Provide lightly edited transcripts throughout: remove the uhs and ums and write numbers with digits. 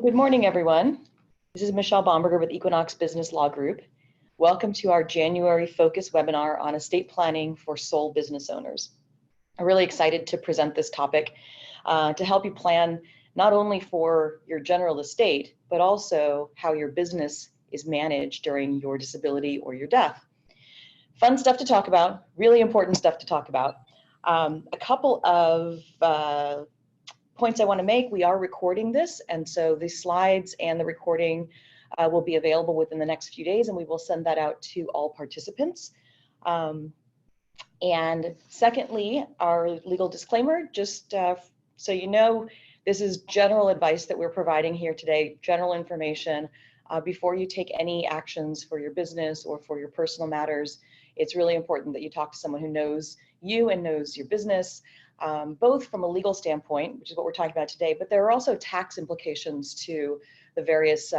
Good morning, everyone. This is Michelle Bomberger with Equinox Business Law Group. Welcome to our January Focus webinar on estate planning for sole business owners. I'm really excited to present this topic to help you plan not only for your general estate, but also how your business is managed during your disability or your death. Fun stuff to talk about, really important stuff to talk about. A couple of points I want to make. We are recording this, and so the slides and the recording will be available within the next few days, and we will send that out to all participants. And secondly, our legal disclaimer, just so you know, this is general advice that we're providing here today, general information. Before you take any actions for your business or for your personal matters, it's really important that you talk to someone who knows you and knows your business. Both from a legal standpoint, which is what we're talking about today, but there are also tax implications to the various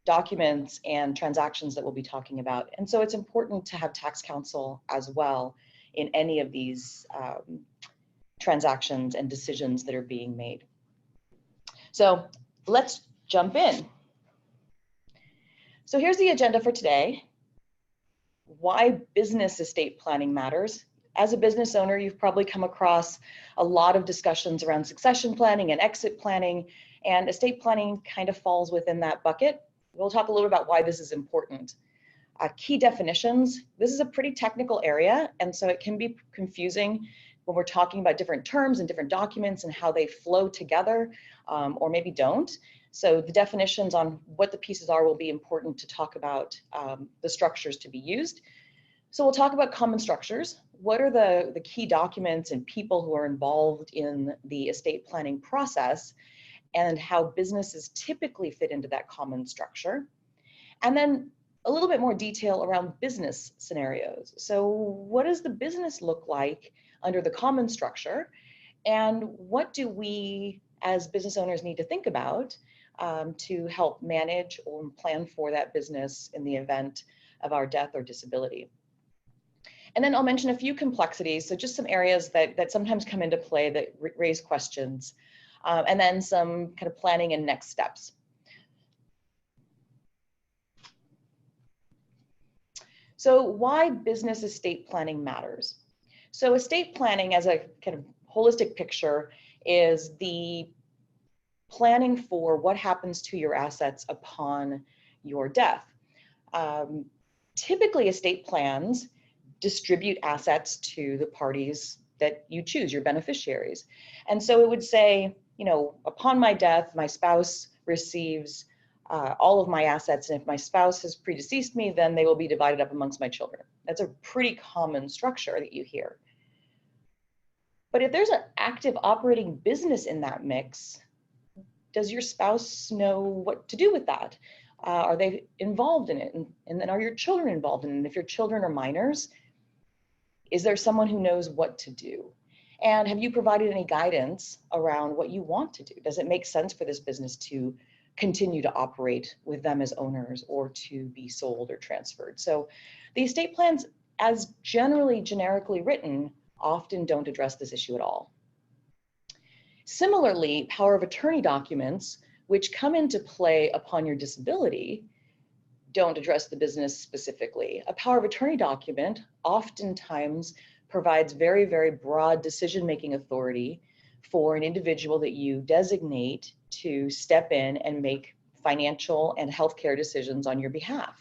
documents and transactions that we'll be talking about. And so it's important to have tax counsel as well in any of these transactions and decisions that are being made. So let's jump in. So here's the agenda for today. Why business estate planning matters. As a business owner, you've probably come across a lot of discussions around succession planning and exit planning, and estate planning kind of falls within that bucket. We'll talk a little about why this is important. Key definitions. This is a pretty technical area, and so it can be confusing when we're talking about different terms and different documents and how they flow together, or maybe don't. So the definitions on what the pieces are will be important to talk about the structures to be used. So we'll talk about common structures. What are the key documents and people who are involved in the estate planning process, and how businesses typically fit into that common structure. And then a little bit more detail around business scenarios. So what does the business look like under the common structure? And what do we as business owners need to think about to help manage or plan for that business in the event of our death or disability? And then I'll mention a few complexities, so just some areas that sometimes come into play that raise questions, and then some kind of planning and next steps. So why business estate planning matters? So estate planning as a kind of holistic picture is the planning for what happens to your assets upon your death. Typically, estate plans distribute assets to the parties that you choose, your beneficiaries. And so it would say, you know, upon my death, my spouse receives all of my assets, and if my spouse has predeceased me, then they will be divided up amongst my children. That's a pretty common structure that you hear. But if there's an active operating business in that mix, does your spouse know what to do with that? Are they involved in it? And then are your children involved in it? And if your children are minors, is there someone who knows what to do? And have you provided any guidance around what you want to do? Does it make sense for this business to continue to operate with them as owners or to be sold or transferred? So the estate plans, as generically written, often don't address this issue at all. Similarly, power of attorney documents, which come into play upon your disability, don't address the business specifically. A power of attorney document oftentimes provides very, very broad decision-making authority for an individual that you designate to step in and make financial and healthcare decisions on your behalf.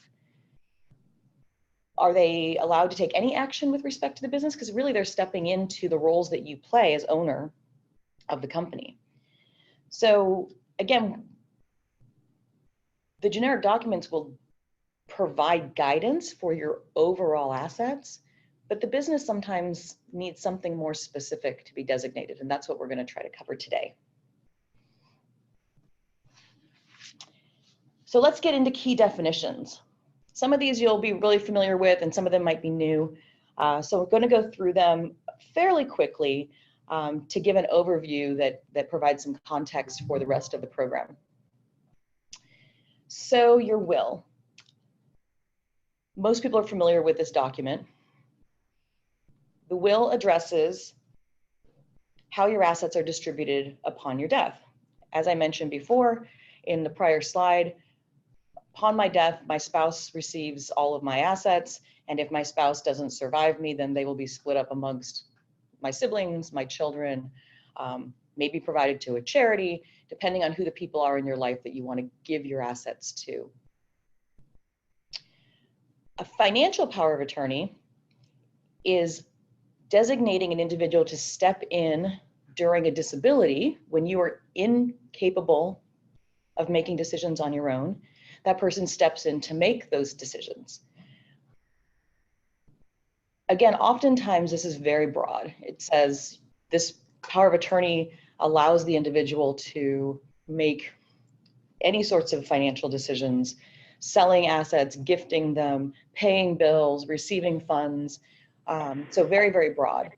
Are they allowed to take any action with respect to the business? Because really they're stepping into the roles that you play as owner of the company. So again, the generic documents will provide guidance for your overall assets, but the business sometimes needs something more specific to be designated, and that's what we're going to try to cover today. So let's get into key definitions. Some of these you'll be really familiar with, and some of them might be new. So we're going to go through them fairly quickly to give an overview that provides some context for the rest of the program. So your will. Most people are familiar with this document. The will addresses how your assets are distributed upon your death. As I mentioned before in the prior slide, upon my death, my spouse receives all of my assets, and if my spouse doesn't survive me, then they will be split up amongst my siblings, my children, maybe provided to a charity, depending on who the people are in your life that you want to give your assets to. A financial power of attorney is designating an individual to step in during a disability when you are incapable of making decisions on your own. That person steps in to make those decisions. Again, oftentimes this is very broad. It says this power of attorney allows the individual to make any sorts of financial decisions, selling assets, gifting them, paying bills, receiving funds. So very, very broad.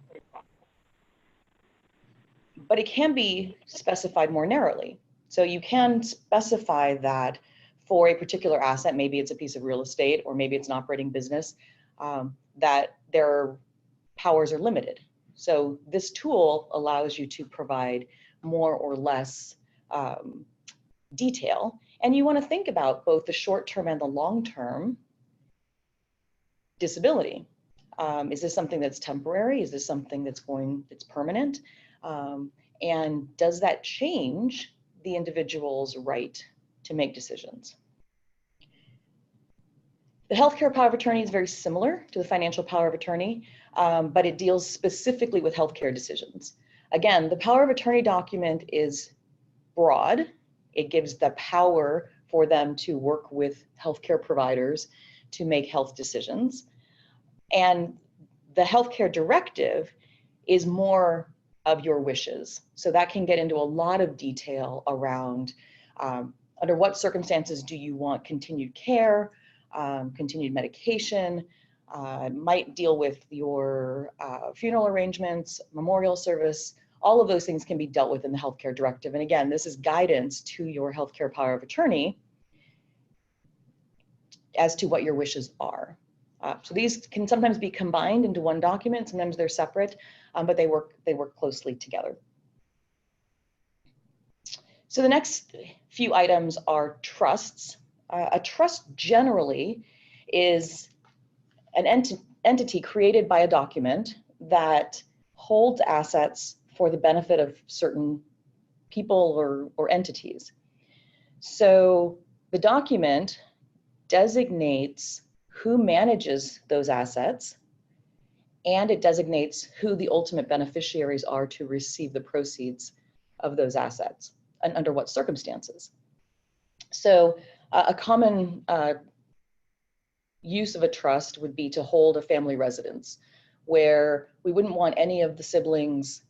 But it can be specified more narrowly. So you can specify that for a particular asset, maybe it's a piece of real estate or maybe it's an operating business, that their powers are limited. So this tool allows you to provide more or less detail. And you want to think about both the short-term and the long-term disability. Is this something that's temporary? Is this something that's permanent? And does that change the individual's right to make decisions? The healthcare power of attorney is very similar to the financial power of attorney, but it deals specifically with healthcare decisions. Again, the power of attorney document is broad. It gives the power for them to work with healthcare providers to make health decisions. And the healthcare directive is more of your wishes. So that can get into a lot of detail around under what circumstances do you want continued care, continued medication, might deal with your funeral arrangements, memorial service. All of those things can be dealt with in the healthcare directive. And again, this is guidance to your healthcare power of attorney as to what your wishes are. So these can sometimes be combined into one document. Sometimes they're separate, but they work closely together. So the next few items are trusts. A trust generally is an entity created by a document that holds assets for the benefit of certain people or entities. So the document designates who manages those assets, and it designates who the ultimate beneficiaries are to receive the proceeds of those assets and under what circumstances. So a common use of a trust would be to hold a family residence, where we wouldn't want any of the siblings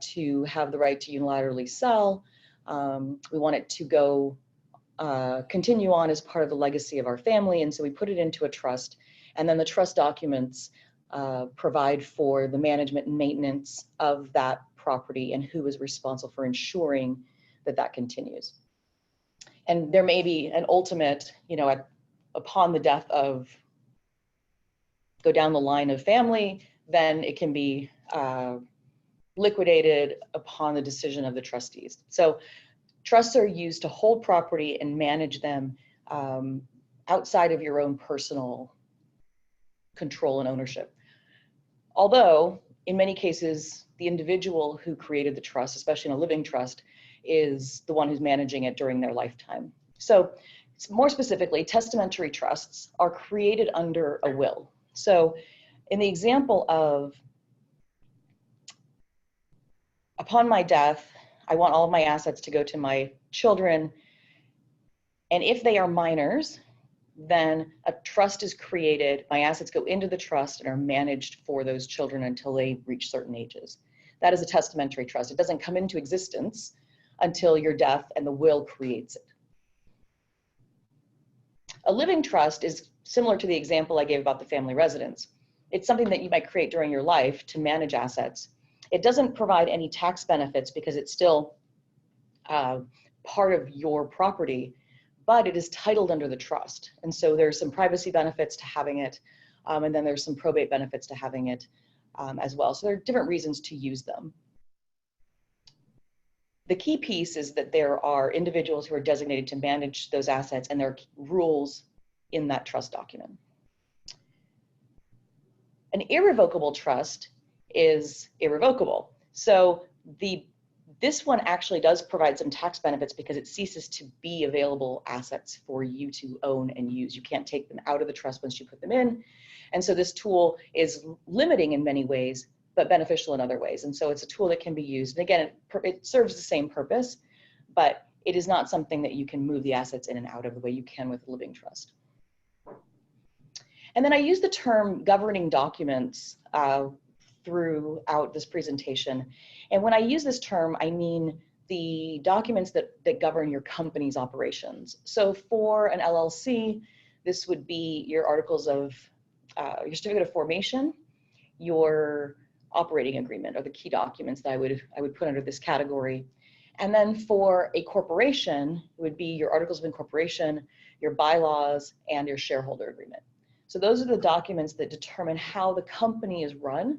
to have the right to unilaterally sell. We want it to go continue on as part of the legacy of our family, and so we put it into a trust, and then the trust documents provide for the management and maintenance of that property and who is responsible for ensuring that that continues. And there may be an ultimate, upon the death of, go down the line of family, then it can be liquidated upon the decision of the trustees. So trusts are used to hold property and manage them outside of your own personal control and ownership. Although, in many cases, the individual who created the trust, especially in a living trust, is the one who's managing it during their lifetime. So more specifically, testamentary trusts are created under a will. So in the example of, upon my death, I want all of my assets to go to my children, and if they are minors, then a trust is created, my assets go into the trust and are managed for those children until they reach certain ages. That is a testamentary trust. It doesn't come into existence until your death, and the will creates it. A living trust is similar to the example I gave about the family residence. It's something that you might create during your life to manage assets. It doesn't provide any tax benefits because it's still part of your property, but it is titled under the trust. And so there's some privacy benefits to having it, and then there's some probate benefits to having it as well. So there are different reasons to use them. The key piece is that there are individuals who are designated to manage those assets, and there are rules in that trust document. An irrevocable trust is irrevocable. So this one actually does provide some tax benefits because it ceases to be available assets for you to own and use. You can't take them out of the trust once you put them in. And so this tool is limiting in many ways, but beneficial in other ways. And so it's a tool that can be used. And again, it serves the same purpose, but it is not something that you can move the assets in and out of the way you can with a living trust. And then I use the term governing documents throughout this presentation. And when I use this term, I mean the documents that govern your company's operations. So for an LLC, this would be your articles of, your certificate of formation, your operating agreement are the key documents that I would put under this category. And then for a corporation, it would be your articles of incorporation, your bylaws, and your shareholder agreement. So those are the documents that determine how the company is run,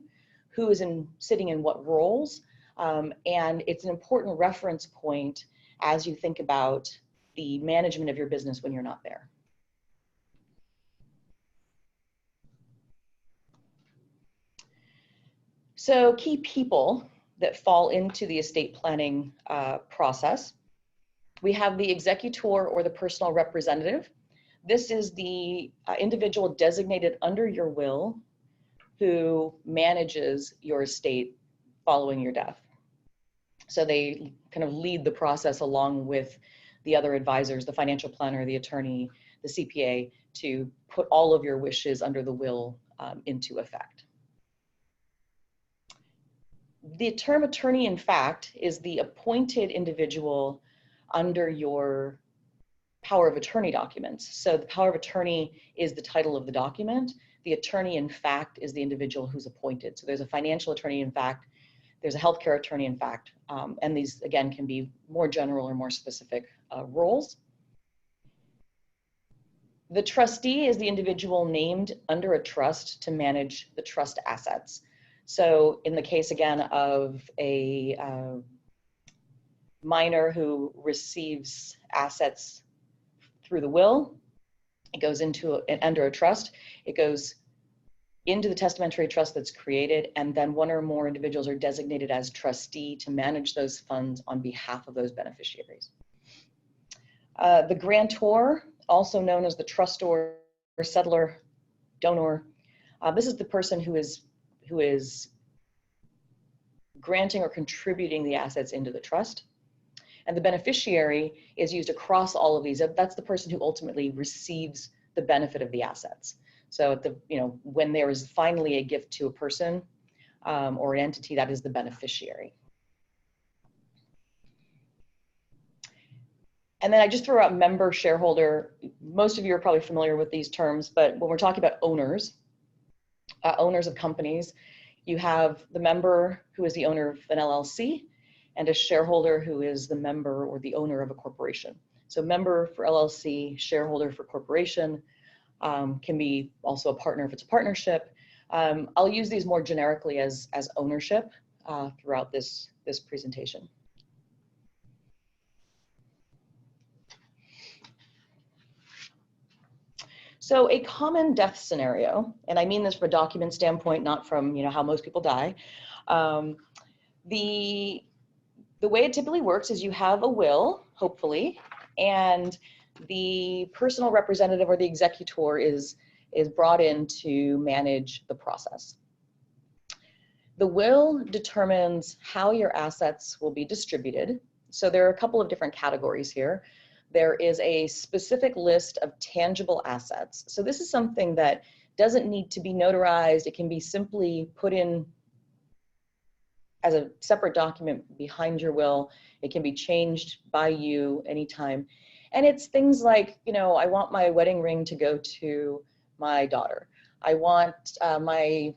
who is sitting in what roles, and it's an important reference point as you think about the management of your business when you're not there. So key people that fall into the estate planning process. We have the executor or the personal representative. This is the individual designated under your will who manages your estate following your death. So they kind of lead the process along with the other advisors, the financial planner, the attorney, the CPA, to put all of your wishes under the will into effect. The term attorney in fact is the appointed individual under your power of attorney documents. So the power of attorney is the title of the document. The attorney in fact is the individual who's appointed. So there's a financial attorney in fact, there's a healthcare attorney in fact, and these again can be more general or more specific roles. The trustee is the individual named under a trust to manage the trust assets. So in the case again of a minor who receives assets through the will, it goes into under a trust, it goes into the testamentary trust that's created, and then one or more individuals are designated as trustee to manage those funds on behalf of those beneficiaries. The grantor, also known as the trustor, settlor, donor, this is the person who is granting or contributing the assets into the trust. And the beneficiary is used across all of these. That's the person who ultimately receives the benefit of the assets. So at the, when there is finally a gift to a person or an entity, that is the beneficiary. And then I just throw out member shareholder. Most of you are probably familiar with these terms, but when we're talking about owners, owners of companies, you have the member who is the owner of an LLC, and a shareholder who is the member or the owner of a corporation. So member for LLC, shareholder for corporation, can be also a partner if it's a partnership. I'll use these more generically as ownership throughout this presentation. So a common death scenario, and I mean this from a document standpoint, not from how most people die. The way it typically works is you have a will, hopefully, and the personal representative or the executor is brought in to manage the process. The will determines how your assets will be distributed. So there are a couple of different categories here. There is a specific list of tangible assets. So this is something that doesn't need to be notarized. It can be simply put in as a separate document behind your will. It can be changed by you anytime. And it's things like, I want my wedding ring to go to my daughter. I want the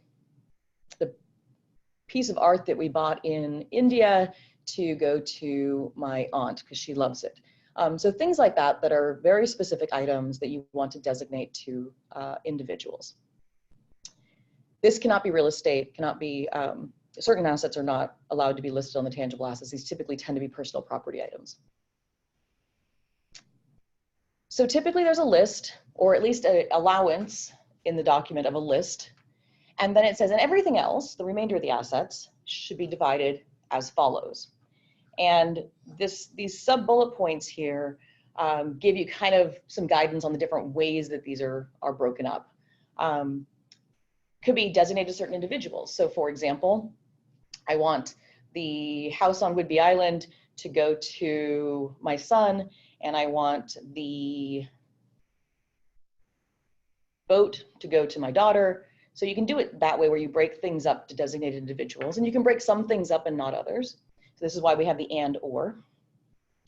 piece of art that we bought in India to go to my aunt because she loves it. So things like that are very specific items that you want to designate to individuals. This cannot be real estate, cannot be certain assets are not allowed to be listed on the tangible assets. These typically tend to be personal property items. So typically there's a list, or at least an allowance in the document of a list. And then it says, and everything else, the remainder of the assets, should be divided as follows. And these sub-bullet points here give you kind of some guidance on the different ways that these are broken up. Could be designated to certain individuals. So for example, I want the house on Whidbey Island to go to my son, and I want the boat to go to my daughter. So you can do it that way, where you break things up to designated individuals, and you can break some things up and not others. So this is why we have the and or.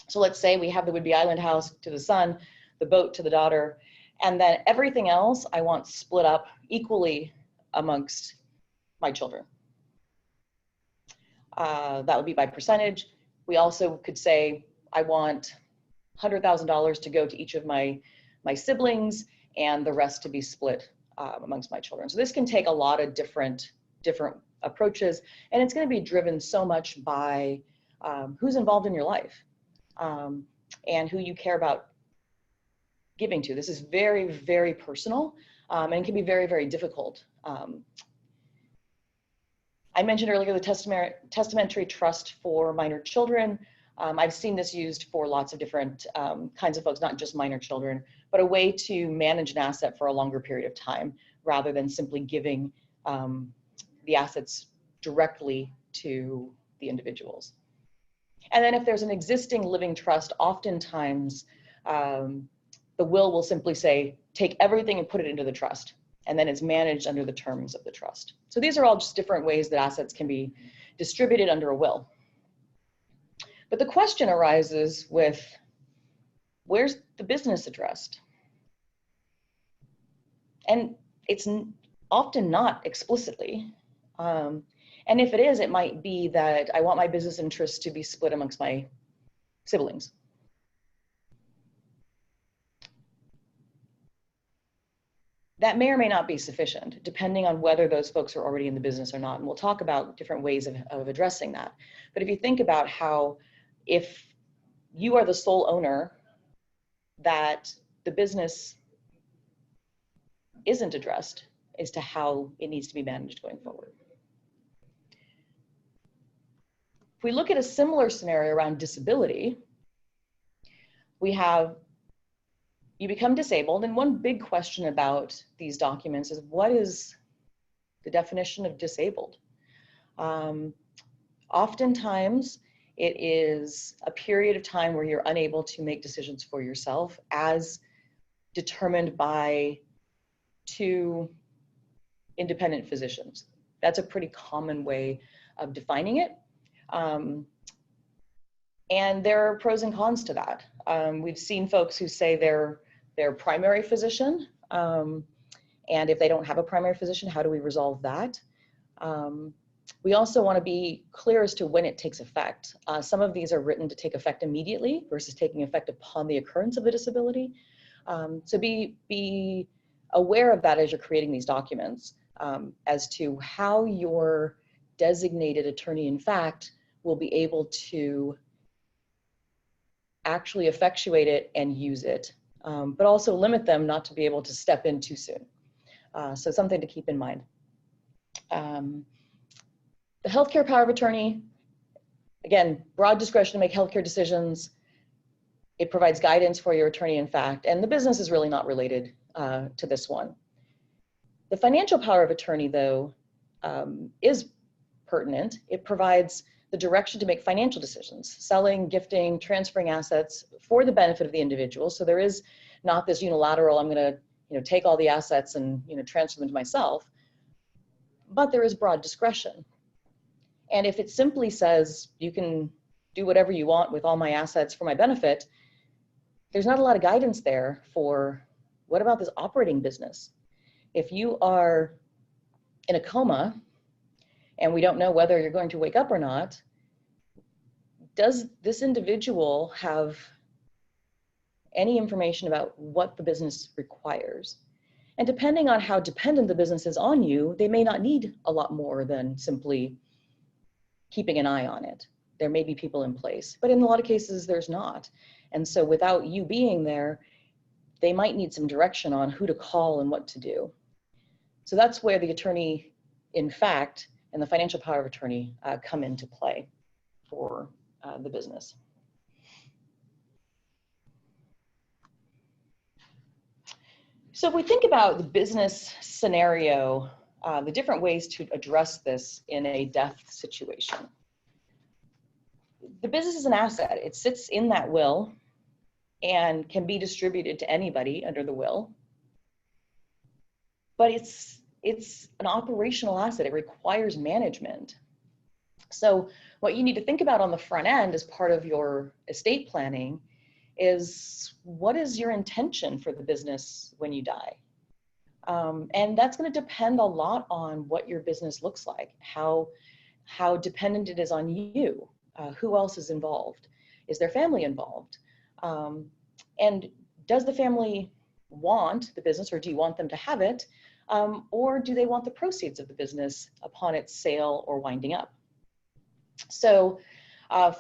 So let's say we have the Whidbey Island house to the son, the boat to the daughter, and then everything else I want split up equally amongst my children. That would be by percentage. We also could say I want $100,000 to go to each of my siblings, and the rest to be split amongst my children. So this can take a lot of different approaches, and it's going to be driven so much by who's involved in your life and who you care about giving to. This is very, very personal, and can be very, very difficult. I mentioned earlier the testamentary trust for minor children. I've seen this used for lots of different kinds of folks, not just minor children, but a way to manage an asset for a longer period of time, rather than simply giving the assets directly to the individuals. And then if there's an existing living trust, oftentimes the will simply say, take everything and put it into the trust, and then it's managed under the terms of the trust. So these are all just different ways that assets can be distributed under a will. But the question arises with, where's the business addressed? And it's often not explicitly. And if it is, it might be that I want my business interests to be split amongst my siblings. That may or may not be sufficient, depending on whether those folks are already in the business or not. And we'll talk about different ways of addressing that. But if you think about how, if you are the sole owner, that the business isn't addressed as to how it needs to be managed going forward. If we look at a similar scenario around disability, we have, you become disabled, and one big question about these documents is, what is the definition of disabled? Oftentimes, it is a period of time where you're unable to make decisions for yourself, as determined by two independent physicians. That's a pretty common way of defining it. And there are pros and cons to that. We've seen folks who say they're their primary physician, and if they don't have a primary physician, how do we resolve that? We also want to be clear as to when it takes effect. Some of these are written to take effect immediately versus taking effect upon the occurrence of the disability. So be aware of that as you're creating these documents, as to how your designated attorney in fact will be able to actually effectuate it and use it, but also limit them not to be able to step in too soon. So something to keep in mind. The healthcare power of attorney, again, broad discretion to make healthcare decisions. It provides guidance for your attorney in fact, and the business is really not related to this one. The financial power of attorney, though, is pertinent. It provides the direction to make financial decisions, selling, gifting, transferring assets for the benefit of the individual. So there is not this unilateral, I'm going to take all the assets and transfer them to myself, but there is broad discretion. And if it simply says you can do whatever you want with all my assets for my benefit, there's not a lot of guidance there for what about this operating business? If you are in a coma and we don't know whether you're going to wake up or not, does this individual have any information about what the business requires? And depending on how dependent the business is on you, they may not need a lot more than simply keeping an eye on it. There may be people in place, but in a lot of cases there's not. And so without you being there, they might need some direction on who to call and what to do. So that's where the attorney in fact and the financial power of attorney come into play for the business. So if we think about the business scenario, the different ways to address this in a death situation. The business is an asset. It sits in that will and can be distributed to anybody under the will. But it's an operational asset. It requires management. So what you need to think about on the front end as part of your estate planning is, what is your intention for the business when you die? And that's going to depend a lot on what your business looks like, how dependent it is on you, who else is involved, is there family involved, and does the family want the business, or do you want them to have it, or do they want the proceeds of the business upon its sale or winding up? So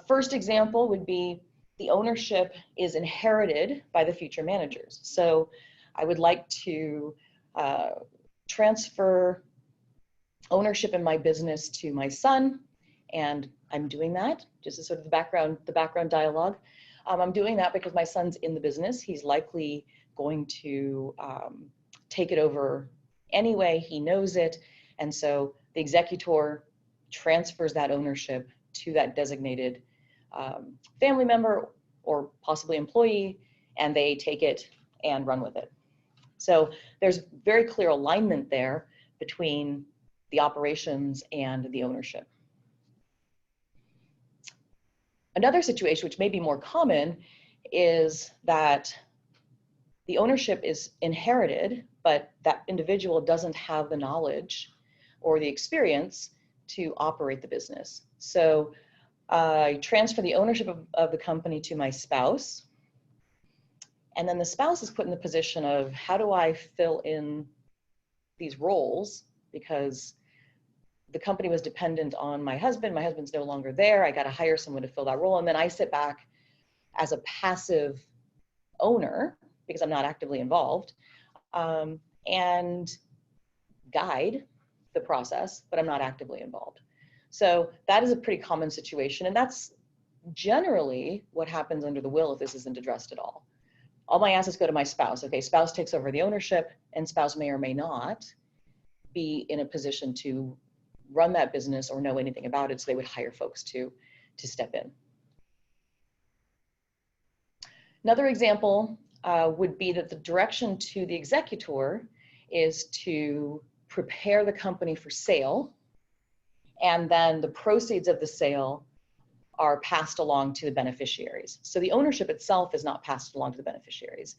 first example would be the ownership is inherited by the future managers. So I would like to transfer ownership in my business to my son, and I'm doing that, just as sort of the background dialogue. I'm doing that because my son's in the business. He's likely going to take it over anyway. He knows it. And so the executor transfers that ownership to that designated family member or possibly employee, and they take it and run with it. So there's very clear alignment there between the operations and the ownership. Another situation, which may be more common, is that the ownership is inherited, but that individual doesn't have the knowledge or the experience to operate the business. So I transfer the ownership of the company to my spouse, and then the spouse is put in the position of, how do I fill in these roles? Because the company was dependent on my husband. My husband's no longer there. I got to hire someone to fill that role. And then I sit back as a passive owner because I'm not actively involved, and guide the process, but I'm not actively involved. So that is a pretty common situation. And that's generally what happens under the will if this isn't addressed at all. All my assets go to my spouse. Okay, spouse takes over the ownership, and spouse may or may not be in a position to run that business or know anything about it, so they would hire folks to step in. Another example would be that the direction to the executor is to prepare the company for sale, and then the proceeds of the sale are passed along to the beneficiaries. So the ownership itself is not passed along to the beneficiaries.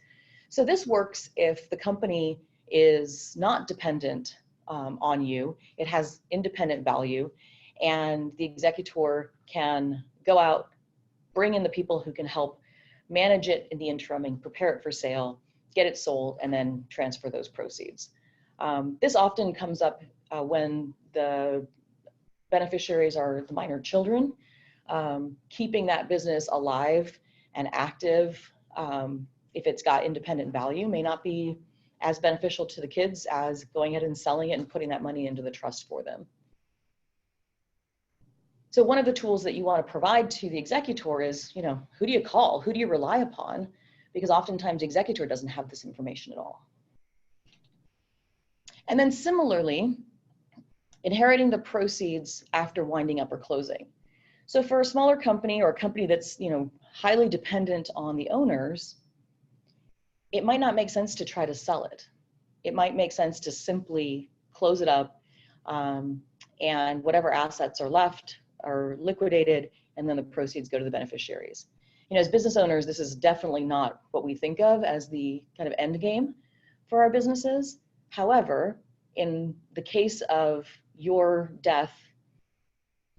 So this works if the company is not dependent on you, it has independent value, and the executor can go out, bring in the people who can help manage it in the interim and prepare it for sale, get it sold, and then transfer those proceeds. This often comes up when the beneficiaries are the minor children. Keeping that business alive and active, if it's got independent value, may not be as beneficial to the kids as going ahead and selling it and putting that money into the trust for them. So one of the tools that you want to provide to the executor is, who do you call? Who do you rely upon? Because oftentimes the executor doesn't have this information at all. And then similarly, inheriting the proceeds after winding up or closing. So for a smaller company or a company that's, highly dependent on the owners, it might not make sense to try to sell it. It might make sense to simply close it up, and whatever assets are left are liquidated, and then the proceeds go to the beneficiaries. As business owners, this is definitely not what we think of as the kind of end game for our businesses. However, in the case of your death,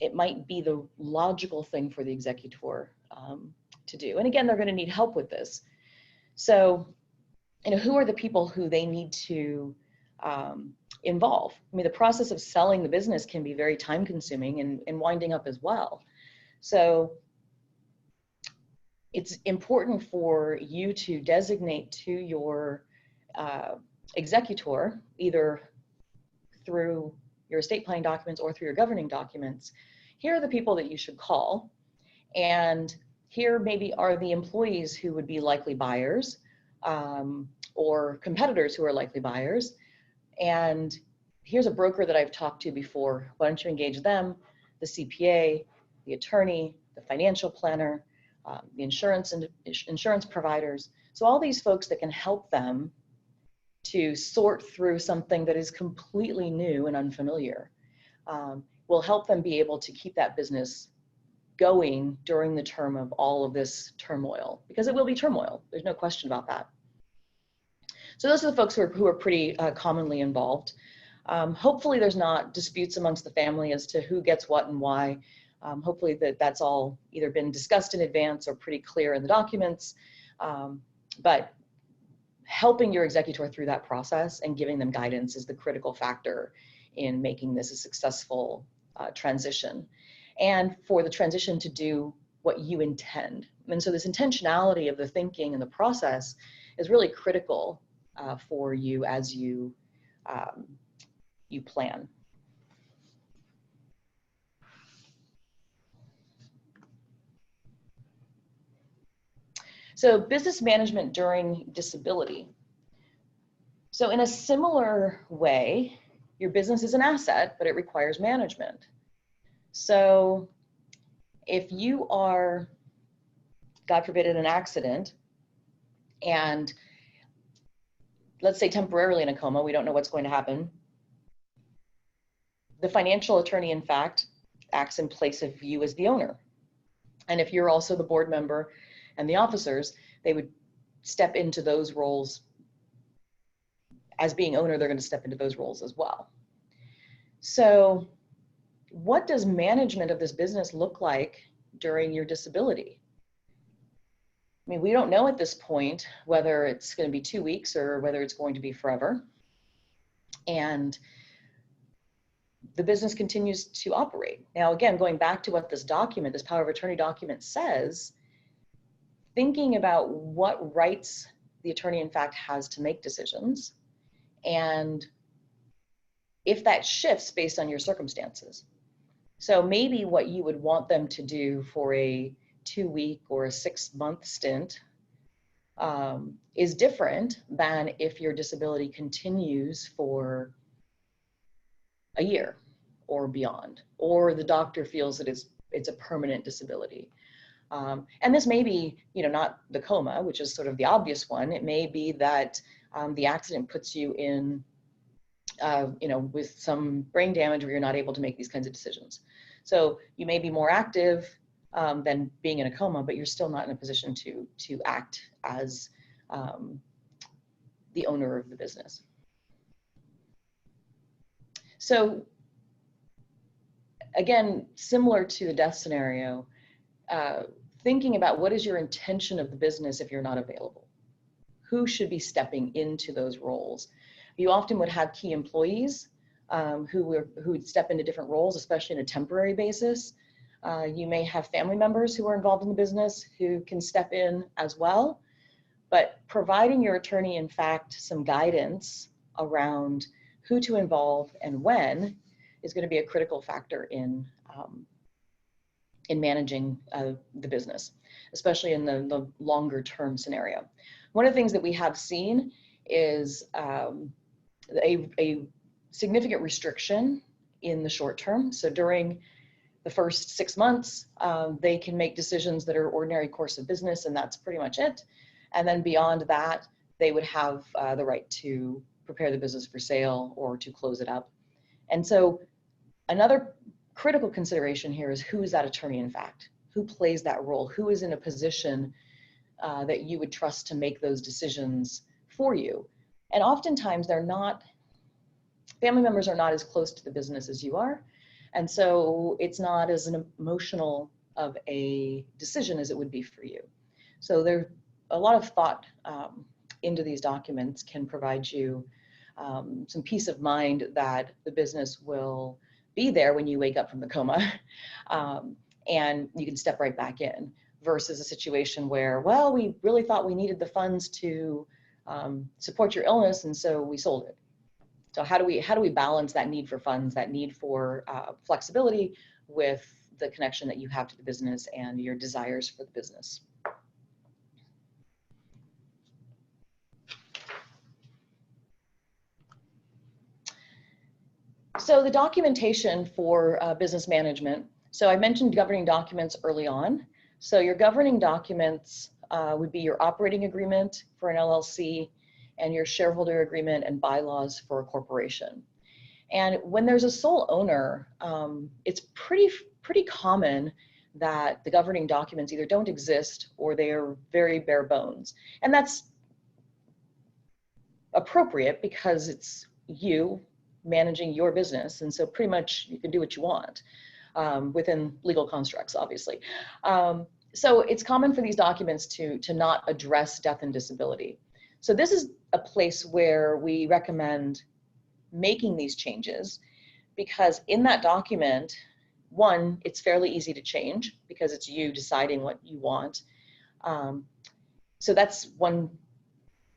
it might be the logical thing for the executor to do. And again, they're going to need help with this. So, who are the people who they need to involve. I mean, the process of selling the business can be very time consuming and winding up as well. So it's important for you to designate to your executor, either through your estate planning documents or through your governing documents, here are the people that you should call. And here maybe are the employees who would be likely buyers, or competitors who are likely buyers. And here's a broker that I've talked to before. Why don't you engage them, the CPA, the attorney, the financial planner, the insurance providers. So all these folks that can help them to sort through something that is completely new and unfamiliar, will help them be able to keep that business going during the term of all of this turmoil, because it will be turmoil. There's no question about that. So those are the folks who are pretty commonly involved. Hopefully there's not disputes amongst the family as to who gets what and why. Hopefully that's all either been discussed in advance or pretty clear in the documents. But helping your executor through that process and giving them guidance is the critical factor in making this a successful transition, and for the transition to do what you intend. And so this intentionality of the thinking and the process is really critical for you as you plan. So business management during disability. So in a similar way, your business is an asset, but it requires management. So if you are, God forbid, in an accident, and let's say temporarily in a coma, we don't know what's going to happen, the financial attorney, in fact, acts in place of you as the owner. And if you're also the board member and the officers, they would step into those roles. As being owner, they're going to step into those roles as well. So what does management of this business look like during your disability? I mean, we don't know at this point whether it's going to be 2 weeks or whether it's going to be forever. And the business continues to operate. Now, again, going back to what this document, this power of attorney document says, thinking about what rights the attorney in fact has to make decisions, and if that shifts based on your circumstances. So maybe what you would want them to do for a 2-week or a 6-month stint is different than if your disability continues for a year or beyond, or the doctor feels that it's a permanent disability. And this may be, not the coma, which is sort of the obvious one. It may be that the accident puts you in, with some brain damage where you're not able to make these kinds of decisions. So you may be more active than being in a coma, but you're still not in a position to act as the owner of the business. So again, similar to the death scenario, thinking about what is your intention of the business if you're not available. Who should be stepping into those roles? You often would have key employees who would step into different roles, especially on a temporary basis. You may have family members who are involved in the business who can step in as well. But providing your attorney, in fact, some guidance around who to involve and when is going to be a critical factor in managing the business, especially in the longer term scenario. One of the things that we have seen is a significant restriction in the short term. So during the first 6 months, they can make decisions that are ordinary course of business, and that's pretty much it. And then beyond that, they would have the right to prepare the business for sale or to close it up. And so another critical consideration here is who is that attorney in fact? Who plays that role? Who is in a position that you would trust to make those decisions for you? And oftentimes family members are not as close to the business as you are. And so it's not as an emotional of a decision as it would be for you. So there's a lot of thought into these documents can provide you some peace of mind that the business will be there when you wake up from the coma, and you can step right back in, versus a situation where, well, we really thought we needed the funds to support your illness, and so we sold it. So how do we balance that need for funds, that need for flexibility, with the connection that you have to the business and your desires for the business? So the documentation for business management. So I mentioned governing documents early on. So your governing documents would be your operating agreement for an LLC and your shareholder agreement and bylaws for a corporation. And when there's a sole owner, it's pretty common that the governing documents either don't exist or they are very bare bones. And that's appropriate because it's you managing your business. And so pretty much you can do what you want within legal constructs, obviously. So it's common for these documents to not address death and disability. So this is a place where we recommend making these changes, because in that document, one, it's fairly easy to change because it's you deciding what you want. So that's one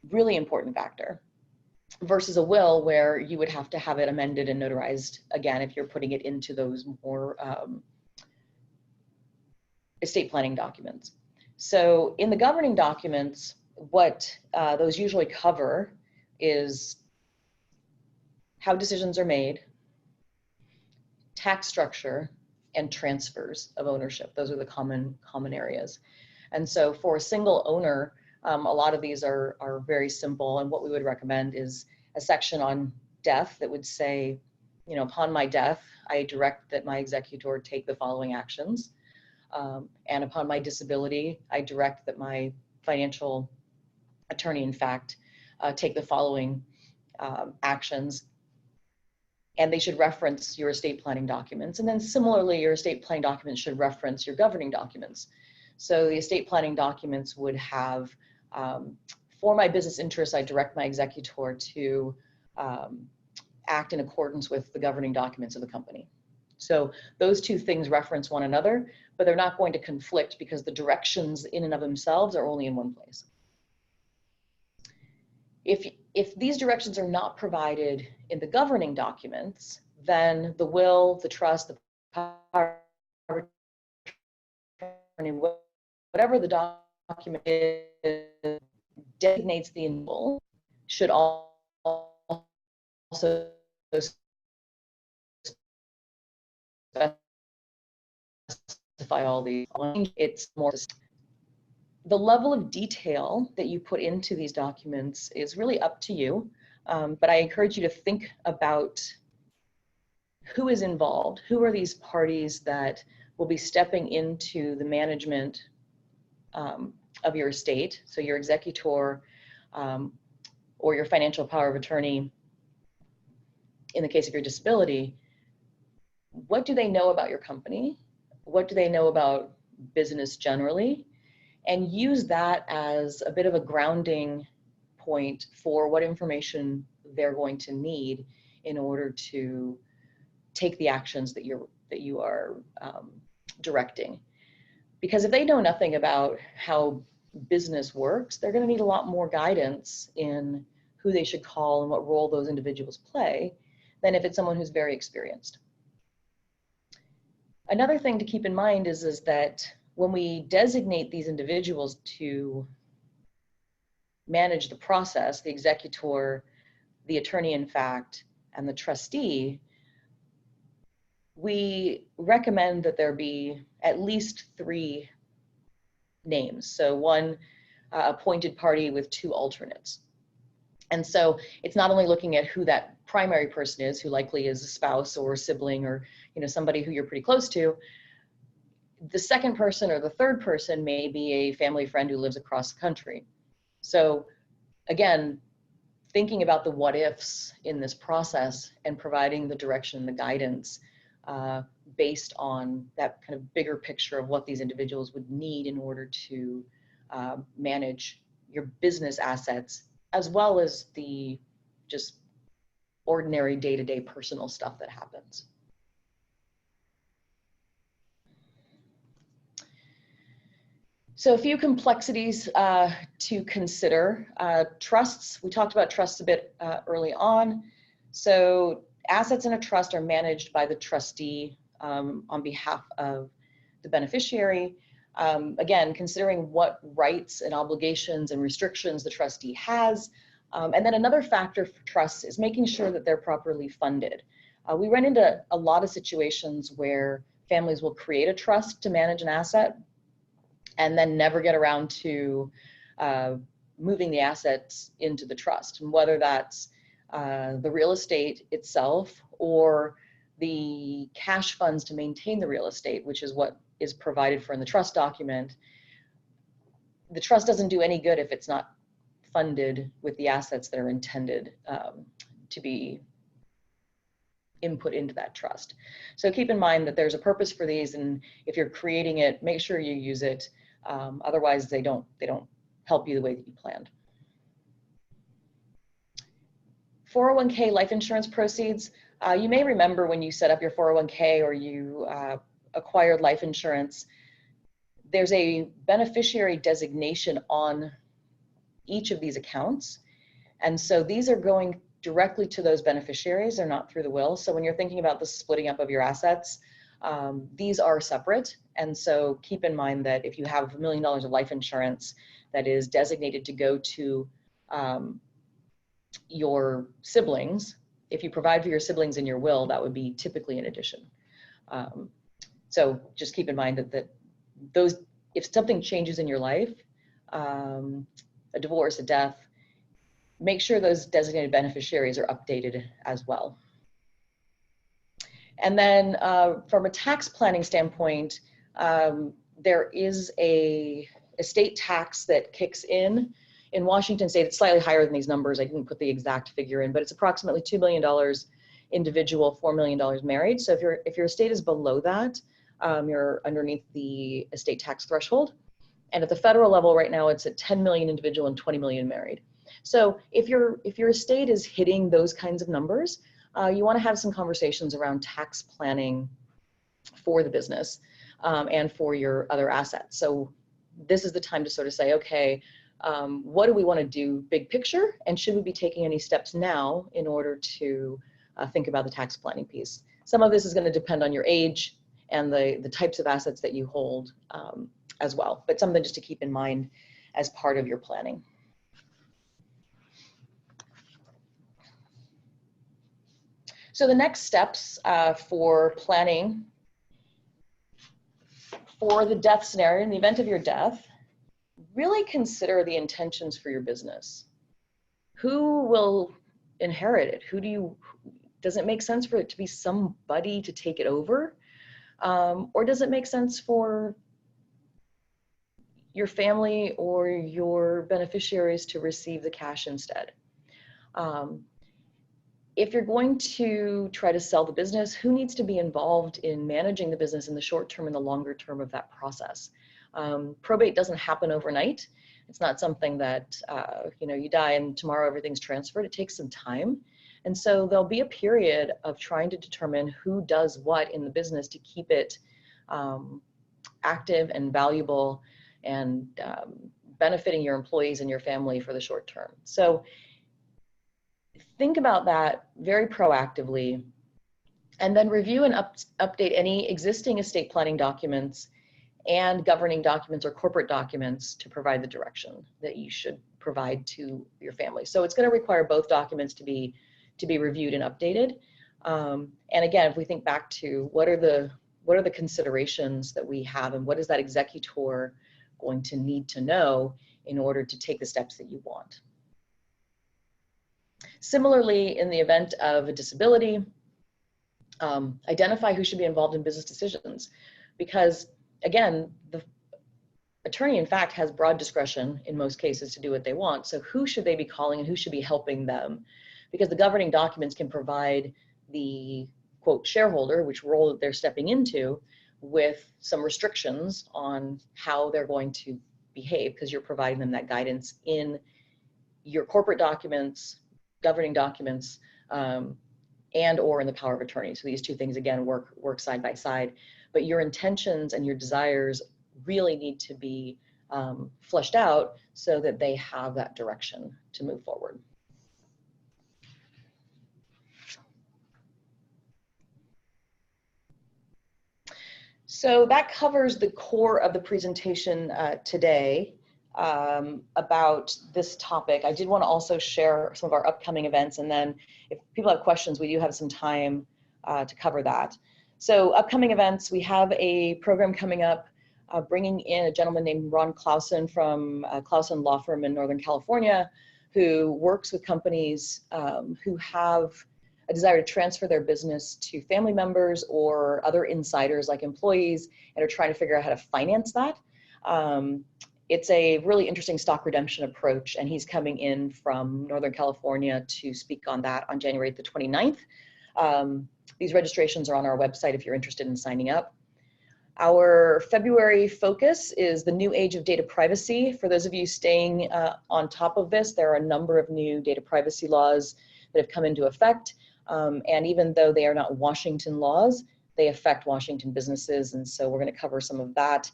really important factor, versus a will where you would have to have it amended and notarized again if you're putting it into those more estate planning documents. So in the governing documents, what those usually cover is how decisions are made, tax structure, and transfers of ownership. Those are the common areas. And so for a single owner, a lot of these are very simple, and what we would recommend is a section on death that would say, you know, upon my death, I direct that my executor take the following actions. And upon my disability, I direct that my financial attorney, in fact, take the following actions. And they should reference your estate planning documents. And then similarly, your estate planning documents should reference your governing documents. So the estate planning documents would have, for my business interests, I direct my executor to act in accordance with the governing documents of the company. So those two things reference one another, but they're not going to conflict because the directions in and of themselves are only in one place. If these directions are not provided in the governing documents, then the will, the trust, the power of attorney, whatever the document is, designates the individual, should also specify all these. It's more. The level of detail that you put into these documents is really up to you, but I encourage you to think about who is involved, who are these parties that will be stepping into the management of your estate, so your executor or your financial power of attorney in the case of your disability. What do they know about your company? What do they know about business generally? And use that as a bit of a grounding point for what information they're going to need in order to take the actions that you are directing. Because if they know nothing about how business works, they're going to need a lot more guidance in who they should call and what role those individuals play than if it's someone who's very experienced. Another thing to keep in mind is that when we designate these individuals to manage the process, the executor, the attorney in fact, and the trustee, we recommend that there be at least 3 names. So one appointed party with 2 alternates. And so it's not only looking at who that primary person is, who likely is a spouse or a sibling or somebody who you're pretty close to. The second person or the third person may be a family friend who lives across the country. So again, thinking about the what ifs in this process and providing the direction and the guidance based on that kind of bigger picture of what these individuals would need in order to manage your business assets, as well as the just ordinary day-to-day personal stuff that happens. So a few complexities to consider. Trusts, we talked about trusts a bit early on. So assets in a trust are managed by the trustee on behalf of the beneficiary. Again, considering what rights and obligations and restrictions the trustee has. And then another factor for trusts is making sure that they're properly funded. We run into a lot of situations where families will create a trust to manage an asset and then never get around to moving the assets into the trust. And whether that's the real estate itself or the cash funds to maintain the real estate, which is what is provided for in the trust document, the trust doesn't do any good if it's not funded with the assets that are intended to be input into that trust. So keep in mind that there's a purpose for these, and if you're creating it, make sure you use it. Otherwise, they don't help you the way that you planned. 401k life insurance proceeds. You may remember when you set up your 401k or you acquired life insurance, there's a beneficiary designation on each of these accounts. And so these are going directly to those beneficiaries. They're not through the will. So when you're thinking about the splitting up of your assets, these are separate. And so keep in mind that if you have $1 million of life insurance that is designated to go to your siblings, if you provide for your siblings in your will, that would be typically an addition. So just keep in mind that those, if something changes in your life, a divorce, a death, make sure those designated beneficiaries are updated as well. And then from a tax planning standpoint, there is a estate tax that kicks in Washington State. It's slightly higher than these numbers. I didn't put the exact figure in, but it's approximately $2 million individual, $4 million married. So if your estate is below that, you're underneath the estate tax threshold. And at the federal level right now, it's at 10 million individual and 20 million married. So if your estate is hitting those kinds of numbers, you want to have some conversations around tax planning for the business and for your other assets. So this is the time to sort of say, okay, what do we want to do big picture? And should we be taking any steps now in order to think about the tax planning piece? Some of this is going to depend on your age and the types of assets that you hold as well, but something just to keep in mind as part of your planning. So the next steps for planning for the death scenario, in the event of your death, really consider the intentions for your business. Who will inherit it? Does it make sense for it to be somebody to take it over? Or does it make sense for your family or your beneficiaries to receive the cash instead? If you're going to try to sell the business, who needs to be involved in managing the business in the short term and the longer term of that process? Probate doesn't happen overnight. It's not something that, you die and tomorrow everything's transferred. It takes some time. And so there'll be a period of trying to determine who does what in the business to keep it active and valuable and benefiting your employees and your family for the short term. So think about that very proactively, and then review and update any existing estate planning documents and governing documents or corporate documents to provide the direction that you should provide to your family. So it's going to require both documents to be reviewed and updated. And again, if we think back to what are the considerations that we have, and what is that executor going to need to know in order to take the steps that you want. Similarly, in the event of a disability, identify who should be involved in business decisions, because again, the attorney in fact has broad discretion in most cases to do what they want. So who should they be calling and who should be helping them? Because the governing documents can provide the quote shareholder, which role that they're stepping into, with some restrictions on how they're going to behave, because you're providing them that guidance in your corporate documents, governing documents, and or in the power of attorney. So these two things, again, work side by side. But your intentions and your desires really need to be fleshed out so that they have that direction to move forward. So that covers the core of the presentation today about this topic. I did want to also share some of our upcoming events, and then if people have questions, we do have some time to cover that. So upcoming events, we have a program coming up bringing in a gentleman named Ron Clausen from Clausen Law Firm in Northern California, who works with companies who have a desire to transfer their business to family members or other insiders like employees and are trying to figure out how to finance that. It's a really interesting stock redemption approach, and he's coming in from Northern California to speak on that on January the 29th. These registrations are on our website if you're interested in signing up. Our February focus is the new age of data privacy. For those of you staying on top of this, there are a number of new data privacy laws that have come into effect. And even though they are not Washington laws, they affect Washington businesses. And so we're going to cover some of that.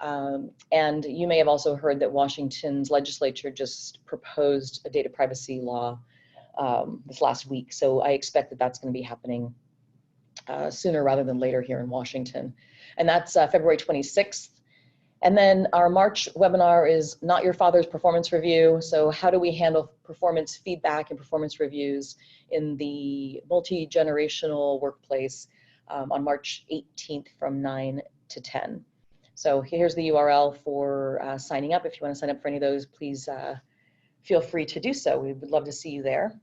And you may have also heard that Washington's legislature just proposed a data privacy law this last week. So I expect that that's going to be happening sooner rather than later here in Washington. And that's February 26th. And then our March webinar is Not Your Father's Performance Review. So how do we handle performance feedback and performance reviews in the multi-generational workplace on March 18th from 9 to 10. So here's the URL for signing up. If you want to sign up for any of those, please feel free to do so. We would love to see you there.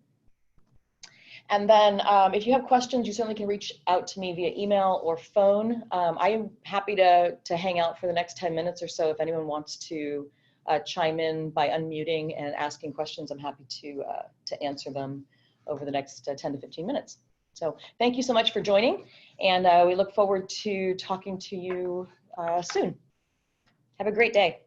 And then if you have questions, you certainly can reach out to me via email or phone. I am happy to hang out for the next 10 minutes or so. If anyone wants to chime in by unmuting and asking questions, I'm happy to answer them over the next 10 to 15 minutes. So thank you so much for joining, and we look forward to talking to you soon. Have a great day.